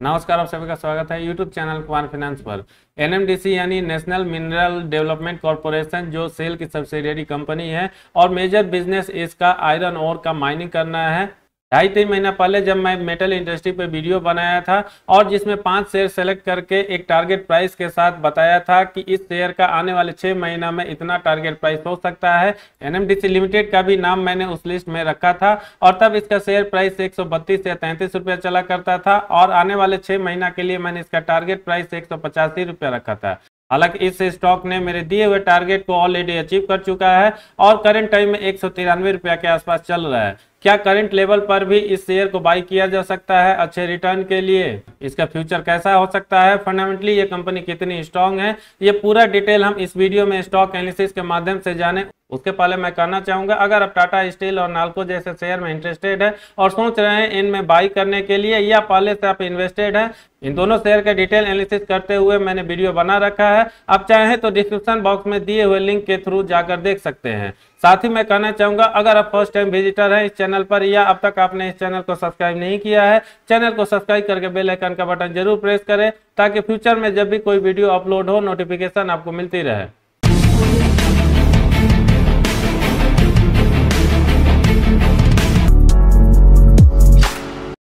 नमस्कार, आप सभी का स्वागत है यूट्यूब चैनल कुमार फाइनेंस पर। एनएमडीसी यानी नेशनल मिनरल डेवलपमेंट कॉरपोरेशन जो सेल की सब्सिडियरी कंपनी है और मेजर बिजनेस इसका आयरन ओर का माइनिंग करना है। 2.5-3 महीना पहले जब मैं मेटल इंडस्ट्री पे वीडियो बनाया था और जिसमें 5 शेयर सेलेक्ट करके एक टारगेट प्राइस के साथ बताया था कि इस शेयर का आने वाले 6 महीना में इतना टारगेट प्राइस हो सकता है। एनएमडीसी लिमिटेड का भी नाम मैंने उस लिस्ट में रखा था और तब इसका शेयर प्राइस 132 या 33 रुपया चला करता था और आने वाले 6 महीना के लिए मैंने इसका टारगेट प्राइस 185 रुपया रखा था। हालांकि इस स्टॉक ने मेरे दिए हुए टारगेट को ऑलरेडी अचीव कर चुका है और करंट टाइम में 193 रुपया के आसपास चल रहा है। क्या करंट लेवल पर भी इस शेयर को बाई किया जा सकता है अच्छे रिटर्न के लिए? इसका फ्यूचर कैसा हो सकता है? फंडामेंटली ये कंपनी कितनी स्ट्रांग है, ये पूरा डिटेल हम इस वीडियो में स्टॉक एनालिसिस के माध्यम से जाने। उसके पहले मैं कहना चाहूंगा, अगर आप टाटा स्टील और नाल्को जैसे शेयर में इंटरेस्टेड है और सोच रहे हैं इनमें बाई करने के लिए या पहले से आप इन्वेस्टेड है, इन दोनों शेयर का डिटेल एनालिसिस करते हुए मैंने वीडियो बना रखा है। आप चाहें तो डिस्क्रिप्शन बॉक्स में दिए हुए लिंक के थ्रू जाकर देख सकते हैं। साथ ही मैं कहना चाहूंगा, अगर आप फर्स्ट टाइम विजिटर हैं इस चैनल पर या अब तक आपने इस चैनल को सब्सक्राइब नहीं किया है, चैनल को सब्सक्राइब करके बेल आइकन का बटन जरूर प्रेस करें ताकि फ्यूचर में जब भी कोई वीडियो अपलोड हो नोटिफिकेशन आपको मिलती रहे।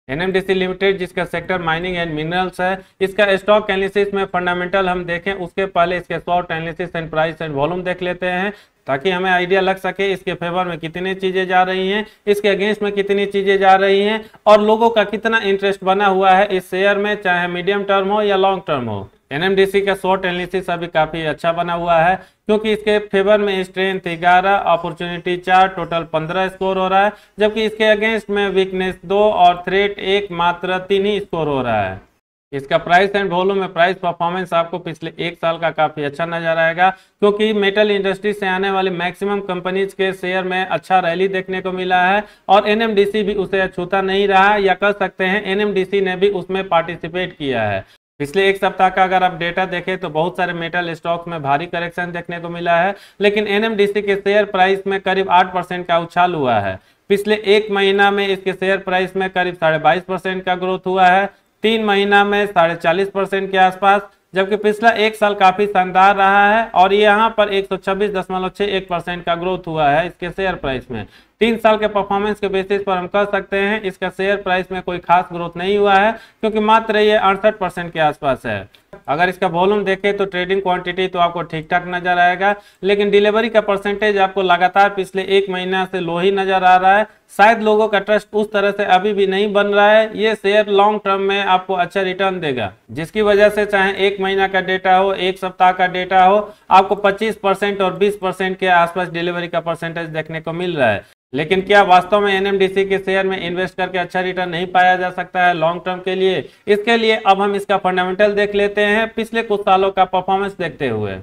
एनएमडीसी लिमिटेड जिसका सेक्टर माइनिंग एंड मिनरल्स है, इसका स्टॉक एनालिसिस में फंडामेंटल हम देखें उसके पहले इसके short analysis and price and volume देख लेते हैं ताकि हमें आइडिया लग सके इसके फेवर में कितनी चीजें जा रही हैं, इसके अगेंस्ट में कितनी चीजें जा रही हैं और लोगों का कितना इंटरेस्ट बना हुआ है इस शेयर में, चाहे मीडियम टर्म हो या लॉन्ग टर्म हो। एनएमडीसी का शॉर्ट एनालिसिस अभी काफी अच्छा बना हुआ है क्योंकि इसके फेवर में स्ट्रेंथ 11, अपॉर्चुनिटी 4, टोटल 15 स्कोर हो रहा है, जबकि इसके अगेंस्ट में वीकनेस 2 और थ्रेट 1 मात्र 3 ही स्कोर हो रहा है। इसका प्राइस एंड वॉल्यूम में प्राइस परफॉर्मेंस आपको पिछले 1 साल का काफी अच्छा नजर आएगा क्योंकि मेटल इंडस्ट्री से आने वाली मैक्सिमम कंपनीज के शेयर में अच्छा रैली देखने को मिला है और एनएमडीसी भी उसे छूता नहीं रहा, या कह सकते हैं एनएमडीसी ने भी उसमें पार्टिसिपेट किया है। पिछले 1 सप्ताह का अगर आप डेटा देखें तो बहुत सारे मेटल स्टॉक्स में भारी करेक्शन देखने को मिला है, लेकिन एनएमडीसी के शेयर प्राइस में करीब 8% का उछाल हुआ है। पिछले 1 महीना में इसके शेयर प्राइस में करीब 22.5% का ग्रोथ हुआ है, 3 महीना में 40% के आसपास, जबकि पिछला 1 साल काफी शानदार रहा है और यहाँ पर 126.61% का ग्रोथ हुआ है इसके शेयर प्राइस में। 3 साल के परफॉर्मेंस के बेसिस पर हम कह सकते हैं इसका शेयर प्राइस में कोई खास ग्रोथ नहीं हुआ है क्योंकि मात्र ये 68% के आसपास है। अगर इसका वॉल्यूम देखें तो ट्रेडिंग क्वांटिटी तो आपको ठीक ठाक नजर आएगा, लेकिन डिलीवरी का परसेंटेज आपको लगातार पिछले 1 महीना से लो ही नजर आ रहा है। शायद लोगों का ट्रस्ट उस तरह से अभी भी नहीं बन रहा है। ये शेयर लॉन्ग टर्म में आपको अच्छा रिटर्न देगा, जिसकी वजह से चाहे 1 महीना का डेटा हो, 1 सप्ताह का डेटा हो, आपको 25% और 20% के आसपास डिलीवरी का परसेंटेज देखने को मिल रहा है। लेकिन क्या वास्तव में एनएमडीसी के शेयर में इन्वेस्ट करके अच्छा रिटर्न नहीं पाया जा सकता है लॉन्ग टर्म के लिए? इसके लिए अब हम इसका फंडामेंटल देख लेते हैं पिछले कुछ सालों का परफॉर्मेंस देखते हुए।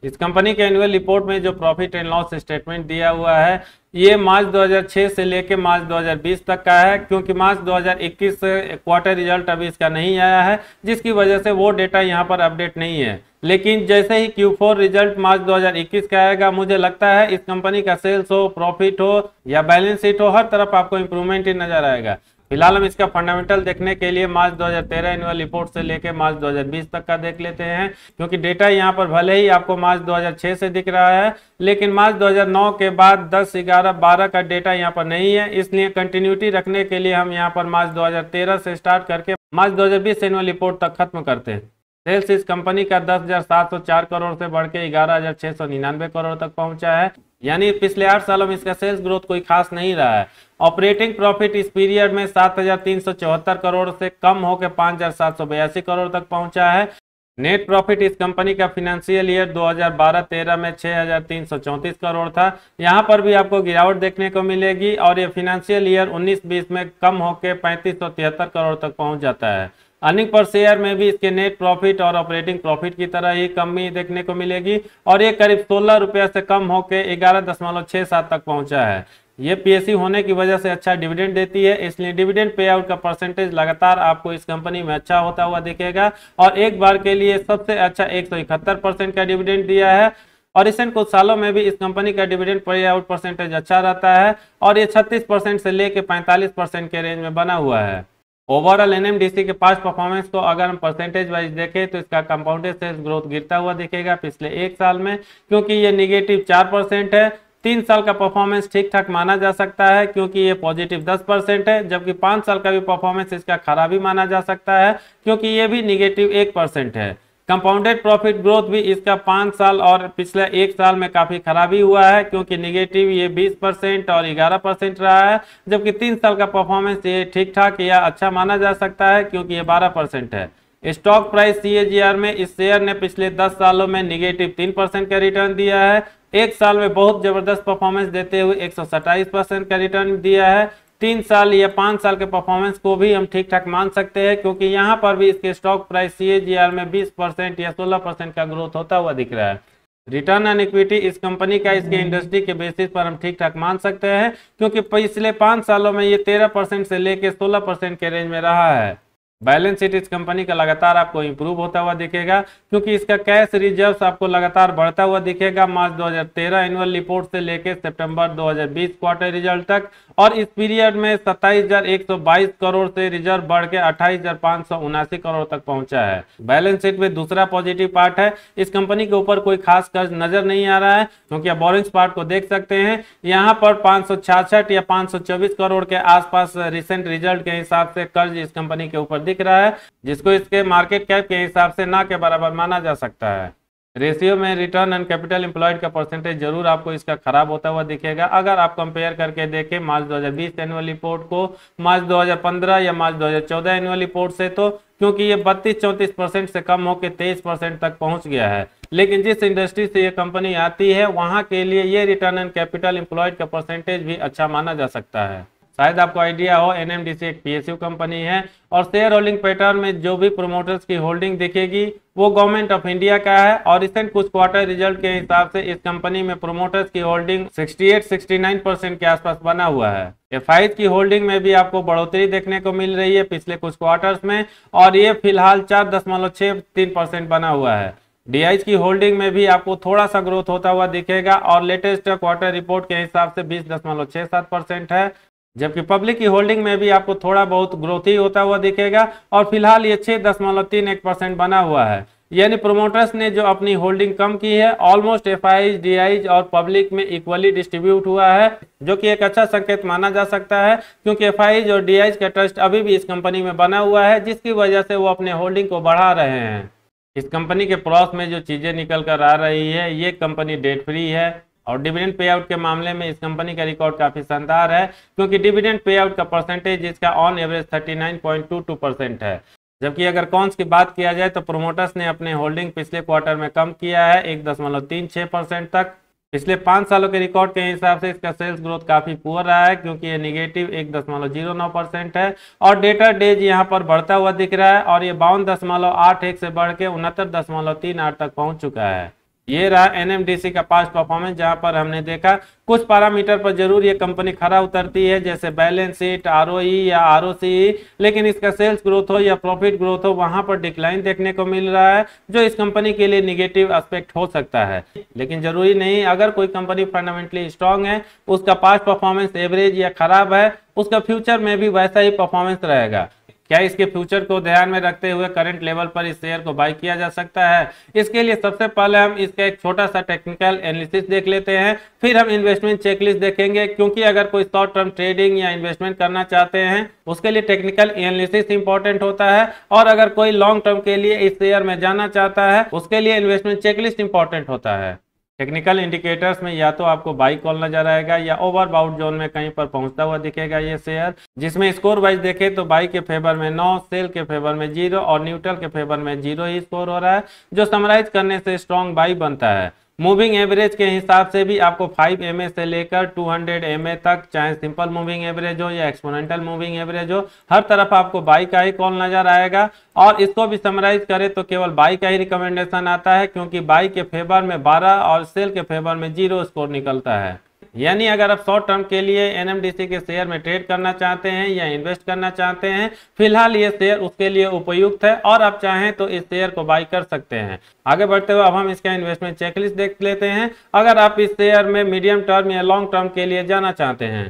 इस कंपनी के एनुअल रिपोर्ट में जो प्रॉफिट एंड लॉस स्टेटमेंट दिया हुआ है ये मार्च 2006 से लेके मार्च 2020 तक का है, क्योंकि मार्च 2021 क्वार्टर रिजल्ट अभी इसका नहीं आया है, जिसकी वजह से वो डेटा यहाँ पर अपडेट नहीं है। लेकिन जैसे ही Q4 रिजल्ट मार्च 2021 का आएगा, मुझे लगता है इस कंपनी का सेल्स हो, प्रॉफिट हो या बैलेंस शीट हो, हर तरफ आपको इंप्रूवमेंट ही नजर आएगा। फिलहाल हम इसका फंडामेंटल देखने के लिए मार्च 2013 एनुअल रिपोर्ट से लेकर मार्च 2020 तक का देख लेते हैं, क्योंकि डेटा यहाँ पर भले ही आपको मार्च 2006 से दिख रहा है, लेकिन मार्च 2009 के बाद 10, 11, 12 का डेटा यहाँ पर नहीं है। इसलिए कंटिन्यूटी रखने के लिए हम यहाँ पर मार्च 2013 से स्टार्ट करके मार्च 2020 एनुअल रिपोर्ट तक खत्म करते हैं। सेल्स इस कंपनी का 10,704 करोड़ से बढ़ के 11,699 करोड़ तक पहुंचा है, यानी पिछले 8 सालों में इसका सेल्स ग्रोथ कोई खास नहीं रहा है। ऑपरेटिंग प्रॉफिट इस पीरियड में 7,374 करोड़ से कम होकर 5,782 करोड़ तक पहुंचा है। नेट प्रॉफिट इस कंपनी का फाइनेंशियल ईयर 2012-13 में 6,334 करोड़ था। यहाँ पर भी आपको गिरावट देखने को मिलेगी और ये फाइनेंशियल ईयर 19-20 में कम होकर 3,573 करोड़ तक पहुंच जाता है। अर्निंग पर शेयर में भी इसके नेट प्रॉफिट और ऑपरेटिंग प्रॉफिट की तरह ही कमी देखने को मिलेगी और ये करीब 16 रुपये से कम होकर 11.67 तक पहुंचा है। ये पीएससी होने की वजह से अच्छा डिविडेंड देती है, इसलिए डिविडेंड पे आउट का परसेंटेज लगातार आपको इस कंपनी में अच्छा होता हुआ दिखेगा और एक बार के लिए सबसे अच्छा 171% का डिविडेंड दिया है और रिसेंट कुछ सालों में भी इस कंपनी का डिविडेंड पे आउट परसेंटेज अच्छा रहता है और ये 36% से लेकर 45% के रेंज में बना हुआ है। ओवरऑल एनएमडीसी के पास्ट परफॉर्मेंस को अगर हम परसेंटेज वाइज देखें तो इसका कंपाउंडेड सेल्स ग्रोथ गिरता हुआ दिखेगा पिछले एक साल में, क्योंकि ये निगेटिव 4% है। 3 साल का परफॉर्मेंस ठीक ठाक माना जा सकता है क्योंकि ये पॉजिटिव 10% है, जबकि 5 साल का भी परफॉर्मेंस इसका खराब ही माना जा सकता है क्योंकि ये भी निगेटिव 1% है। कंपाउंडेड प्रॉफिट ग्रोथ भी इसका 5 साल और पिछले एक साल में काफी खराबी हुआ है क्योंकि निगेटिव ये 20% और 11% रहा है, जबकि 3 साल का परफॉर्मेंस ये ठीक ठाक या अच्छा माना जा सकता है क्योंकि ये 12% है। स्टॉक प्राइस CAGR में इस शेयर ने पिछले 10 सालों में निगेटिव 3% का रिटर्न दिया है। एक साल में बहुत जबरदस्त परफॉर्मेंस देते हुए 127% का रिटर्न दिया है। 3 साल या 5 साल के परफॉर्मेंस को भी हम ठीक ठाक मान सकते हैं क्योंकि यहाँ पर भी इसके स्टॉक प्राइस CAGR में 20% या 16% का ग्रोथ होता हुआ दिख रहा है। रिटर्न ऑन इक्विटी इस कंपनी का इसके इंडस्ट्री के बेसिस पर हम ठीक ठाक मान सकते हैं क्योंकि पिछले 5 सालों में ये 13% से लेकर 16% के रेंज में रहा है। बैलेंस शीट इस कंपनी का लगातार आपको इंप्रूव होता हुआ दिखेगा क्योंकि इसका कैश रिजर्व्स आपको लगातार बढ़ता हुआ दिखेगा मार्च 2013 एनुअल रिपोर्ट से लेकर सितंबर 2020 क्वार्टर रिजल्ट तक, और इस पीरियड में 27,122 करोड़ से रिजर्व बढ़ के 28,579 करोड़ तक पहुंचा है। बैलेंस शीट में दूसरा पॉजिटिव पार्ट है, इस कंपनी के ऊपर कोई खास कर्ज नजर नहीं आ रहा है क्योंकि आप बोरिंग्स पार्ट को देख सकते हैं। यहाँ पर 566 या 524 करोड़ के आसपास रिसेंट रिजल्ट के हिसाब से कर्ज इस कंपनी के ऊपर दिख रहा है, जिसको इसके मार्केट कैप के हिसाब से ना के बराबर माना जा सकता है। रेशियो में रिटर्न ऑन कैपिटल एम्प्लॉयड का परसेंटेज जरूर आपको इसका खराब होता हुआ दिखेगा अगर आप कंपेयर करके देखें मार्च 2020 एनुअल रिपोर्ट को मार्च 2015 या मार्च 2014 एनुअल रिपोर्ट से, तो क्योंकि ये 32-34% से कम होकर 23% तक पहुंच गया है। लेकिन जिस इंडस्ट्री से ये कंपनी आती है वहां के लिए ये रिटर्न ऑन कैपिटल एम्प्लॉयड का परसेंटेज भी अच्छा माना जा सकता है। शायद आपको आइडिया हो, एनएमडीसी एक पीएसयू कंपनी है और शेयर होल्डिंग पैटर्न में जो भी प्रोमोटर्स की होल्डिंग दिखेगी वो गवर्नमेंट ऑफ इंडिया का है, और रिसेंट कुछ क्वार्टर रिजल्ट के हिसाब से इस कंपनी में प्रोमोटर्स की होल्डिंग 68-69% के आसपास बना हुआ है। एफआईज की होल्डिंग में भी आपको बढ़ोतरी देखने को मिल रही है पिछले कुछ क्वार्टर्स में, और ये फिलहाल 4.63% बना हुआ है। डीआईज की होल्डिंग में भी आपको थोड़ा सा ग्रोथ होता हुआ दिखेगा और लेटेस्ट क्वार्टर रिपोर्ट के हिसाब से 20.67% है, जबकि पब्लिक की होल्डिंग में भी आपको थोड़ा बहुत ग्रोथ ही होता हुआ दिखेगा और फिलहाल ये 6.31% बना हुआ है। यानी प्रोमोटर्स ने जो अपनी होल्डिंग कम की है ऑलमोस्ट एफआईज, डीआईज और पब्लिक में इक्वली डिस्ट्रीब्यूट हुआ है, जो कि एक अच्छा संकेत माना जा सकता है क्योंकि एफआईज और डीआईज का ट्रस्ट अभी भी इस कंपनी में बना हुआ है, जिसकी वजह से वो अपने होल्डिंग को बढ़ा रहे हैं। इस कंपनी के प्रॉस में जो चीजें निकल कर आ रही है, ये कंपनी डेट फ्री है और डिविडेंड पे आउट के मामले में इस कंपनी का रिकॉर्ड काफी शानदार है क्योंकि डिविडेंड पे आउट का परसेंटेज इसका ऑन एवरेज 39.22% है। जबकि अगर कॉन्स की बात किया जाए तो प्रोमोटर्स ने अपने होल्डिंग पिछले क्वार्टर में कम किया है 1.36% तक। पिछले 5 सालों के रिकॉर्ड के हिसाब से इसका सेल्स ग्रोथ काफी पुअर रहा है क्योंकि ये निगेटिव 1.09% है और डेटर डेज यहाँ पर बढ़ता हुआ दिख रहा है और ये 52.81 से बढ़ के 69.38 तक पहुंच चुका है। ये रहा एनएमडीसी का पास्ट परफॉर्मेंस, जहां पर हमने देखा कुछ पैरामीटर पर जरूर ये कंपनी खरा उतरती है जैसे बैलेंस शीट, आरओई या आरओसी, लेकिन इसका सेल्स ग्रोथ हो या प्रॉफिट ग्रोथ हो वहां पर डिक्लाइन देखने को मिल रहा है, जो इस कंपनी के लिए निगेटिव एस्पेक्ट हो सकता है। लेकिन जरूरी नहीं, अगर कोई कंपनी फंडामेंटली स्ट्रांग है, उसका पास्ट परफॉर्मेंस एवरेज या खराब है, उसका फ्यूचर में भी वैसा ही परफॉर्मेंस रहेगा। क्या इसके फ्यूचर को ध्यान में रखते हुए करंट लेवल पर इस शेयर को बाय किया जा सकता है? इसके लिए सबसे पहले हम इसका एक छोटा सा टेक्निकल एनालिसिस देख लेते हैं, फिर हम इन्वेस्टमेंट चेकलिस्ट देखेंगे क्योंकि अगर कोई शॉर्ट टर्म ट्रेडिंग या इन्वेस्टमेंट करना चाहते हैं उसके लिए टेक्निकल एनालिसिस इंपॉर्टेंट होता है, और अगर कोई लॉन्ग टर्म के लिए इस शेयर में जाना चाहता है उसके लिए इन्वेस्टमेंट चेकलिस्ट इंपॉर्टेंट होता है। टेक्निकल इंडिकेटर्स में या तो आपको बाई कॉल नजर आएगा या ओवरबाउट जोन में कहीं पर पहुंचता हुआ दिखेगा ये शेयर, जिसमें स्कोर वाइज देखे तो बाई के फेवर में 9, सेल के फेवर में 0 और न्यूट्रल के फेवर में 0 ही स्कोर हो रहा है, जो समराइज करने से स्ट्रॉन्ग बाई बनता है। मूविंग एवरेज के हिसाब से भी आपको 5 MA से लेकर 200 MA तक, चाहे सिंपल मूविंग एवरेज हो या एक्सपोनेंशियल मूविंग एवरेज हो, हर तरफ आपको बाई का ही कॉल नजर आएगा। और इसको भी समराइज करें तो केवल बाई का ही रिकमेंडेशन आता है क्योंकि बाई के फेवर में 12 और सेल के फेवर में 0 स्कोर निकलता है। यानी अगर आप शॉर्ट टर्म के लिए एनएमडीसी के शेयर में ट्रेड करना चाहते हैं या इन्वेस्ट करना चाहते हैं, फिलहाल ये शेयर उसके लिए उपयुक्त है और आप चाहें तो इस शेयर को बाई कर सकते हैं। आगे बढ़ते हुए अब हम इसका इन्वेस्टमेंट चेकलिस्ट देख लेते हैं, अगर आप इस शेयर में मीडियम टर्म या लॉन्ग टर्म के लिए जाना चाहते हैं।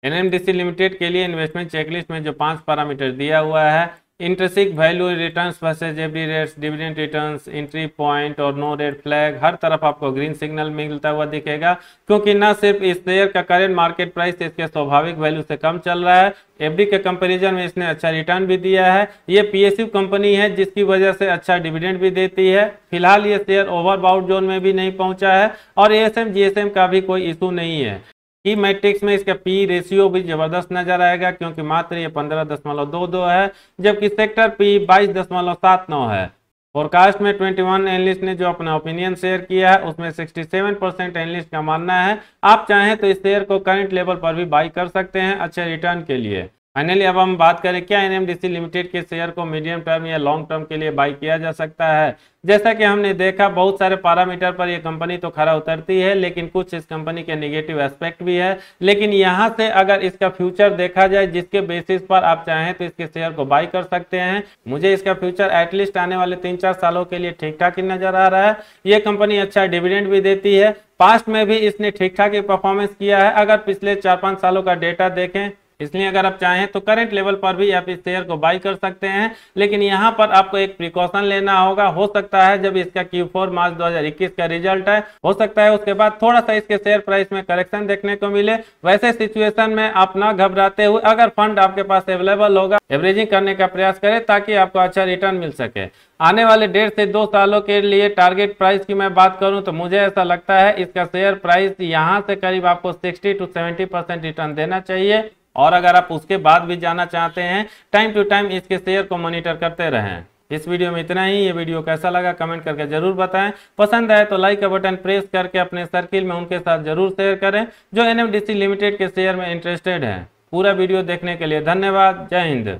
एनएमडीसी लिमिटेड के लिए इन्वेस्टमेंट चेकलिस्ट में जो 5 पैरामीटर दिया हुआ है, intrinsic value, returns versus FD rates, dividend returns, entry point और नो रेड फ्लैग, हर तरफ आपको ग्रीन सिग्नल मिलता हुआ दिखेगा, क्योंकि न सिर्फ इस शेयर का करेंट मार्केट प्राइस इसके स्वाभाविक वैल्यू से कम चल रहा है, एफडी के कंपैरिजन में इसने अच्छा रिटर्न भी दिया है। ये पीएसयू कंपनी है जिसकी वजह से अच्छा डिविडेंड भी देती है। फिलहाल ये शेयर ओवरबाउट जोन में भी नहीं पहुंचा है और एएसएम जीएसएम का भी कोई इशू नहीं है। की मैट्रिक्स में इसका पी रेशियो भी जबरदस्त नजर आएगा, क्योंकि मात्र ये 15.22 है, जबकि सेक्टर पी 22.79 है। फोरकास्ट में 21 एनालिस्ट ने जो अपना ओपिनियन शेयर किया है उसमें 67% एनालिस्ट का मानना है आप चाहें तो इस शेयर को करंट लेवल पर भी बाई कर सकते हैं अच्छे रिटर्न के लिए। फाइनली अब हम बात करें क्या एनएमडीसी लिमिटेड के शेयर को मीडियम टर्म या लॉन्ग टर्म के लिए बाई किया जा सकता है। जैसा कि हमने देखा बहुत सारे पैरामीटर पर यह कंपनी तो खरा उतरती है, लेकिन कुछ इस कंपनी के नेगेटिव एस्पेक्ट भी है। लेकिन यहां से अगर इसका फ्यूचर देखा जाए जिसके बेसिस पर आप चाहें तो इसके शेयर को बाई कर सकते हैं। मुझे इसका फ्यूचर एटलीस्ट आने वाले 3-4 सालों के लिए ठीक ठाक ही नजर आ रहा है। ये कंपनी अच्छा डिविडेंड भी देती है, पास्ट में भी इसने ठीक ठाक ही परफॉर्मेंस किया है अगर पिछले 4-5 सालों का डेटा देखें। इसलिए अगर आप चाहें तो करंट लेवल पर भी आप इस शेयर को बाई कर सकते हैं, लेकिन यहां पर आपको एक प्रिकॉशन लेना होगा। हो सकता है जब इसका Q4 मार्च 2021 का रिजल्ट है, हो सकता है उसके बाद थोड़ा सा इसके शेयर प्राइस में करेक्शन देखने को मिले। वैसे सिचुएशन में आप ना घबराते हुए अगर फंड आपके पास अवेलेबल होगा एवरेजिंग करने का प्रयास करें ताकि आपको अच्छा रिटर्न मिल सके। आने वाले 1.5 से 2 सालों के लिए टारगेट प्राइस की मैं बात करूं तो मुझे ऐसा लगता है इसका शेयर प्राइस यहां से करीब आपको 60 to 70% रिटर्न देना चाहिए। और अगर आप उसके बाद भी जाना चाहते हैं टाइम टू टाइम इसके शेयर को मॉनिटर करते रहें। इस वीडियो में इतना ही। ये वीडियो कैसा लगा कमेंट करके जरूर बताएं। पसंद आए तो लाइक का बटन प्रेस करके अपने सर्किल में उनके साथ जरूर शेयर करें जो एनएमडीसी लिमिटेड के शेयर में इंटरेस्टेड हैं। पूरा वीडियो देखने के लिए धन्यवाद। जय हिंद।